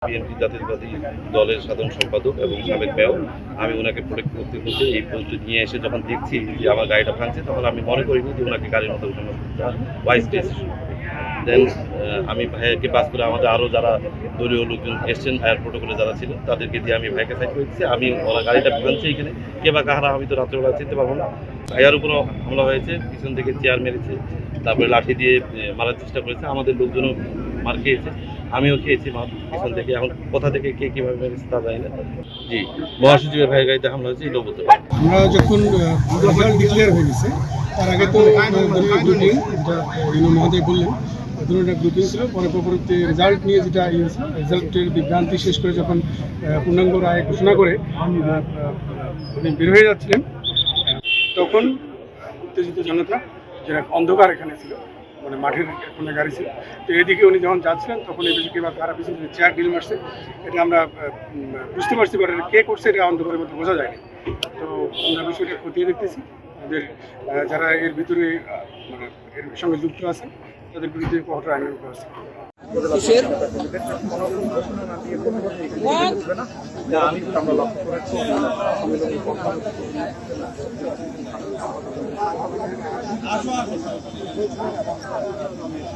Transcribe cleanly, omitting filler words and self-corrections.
BNP জাতীয়তাবাদী দলের সাধারণ সম্পাদক এবং সাবেক মেয়র। আমি ওনাকে প্রোটেক্ট করতে করতে এই পর্যন্ত নিয়ে এসে যখন দেখছি যে আমার গাড়িটা ভাঙছে, তখন আমি মনে করিনি যে ওনাকে গাড়ির মধ্যে উঠানো ওয়াইস টেস্ট। দেন আমি ভাইয়াকে পাস করে আমাদের আরও যারা দলীয় লোকজন এসছেন, ভাইয়ার প্রোটোকলে যারা ছিল তাদেরকে দিয়ে আমি ভাইকে সাইড করে দিচ্ছি। আমি ওরা গাড়িটা ভাঙছে এখানে, কে বা কাহারা আমি তো রাত্রেবেলা চিনতে পারবো না। ভাইয়ার উপরও হামলা হয়েছে, পিছন থেকে চেয়ার মেরেছে, তারপরে লাঠি দিয়ে মারার চেষ্টা করেছে। আমাদের লোকজনও মার খেয়েছে, আমিও খেয়েছি মার পিছন থেকে। এখন কোথা থেকে কে কীভাবে মেরেছে তা জানি না। জি, মহাসচিবের ভাইয়ের গাড়িতে হামলা হয়েছে, এটাও বলতে পারি। আমরা যখন রেজাল্ট ডিক্লেয়ার হয়ে গেছে, তার আগে তো গ্রুপিং, যেটা মহোদয় বললেন, ধরুন একটা গ্রুপিং ছিল। পরবর্তী রেজাল্ট নিয়ে যেটা রেজাল্টের বিভ্রান্তি শেষ করে যখন পূর্ণাঙ্গ রায় ঘোষণা করে উনি বের হয়ে যাচ্ছিলেন, তখন উত্তেজিত জনতা, যারা অন্ধকার এখানে ছিল, মানে মাঠের কোনো গাড়ি ছিল, তো এদিকে উনি যখন যাচ্ছিলেন তখন এই বিষয়কে বা কারা পিছনে চেয়ার ডিল মারছে, এটা আমরা বুঝতে পারছি। বাট কে করছে এটা অন্ধকারের মধ্যে বোঝা যায়নি। তো আমরা বিষয়টা খতিয়ে দেখতেছি। আমাদের যারা এর ভিতরে মানে এর সঙ্গে যুক্ত আছে তাদের বিরুদ্ধে কঠোর আইনের ব্যবস্থা আমরা লক্ষ্য করেছি।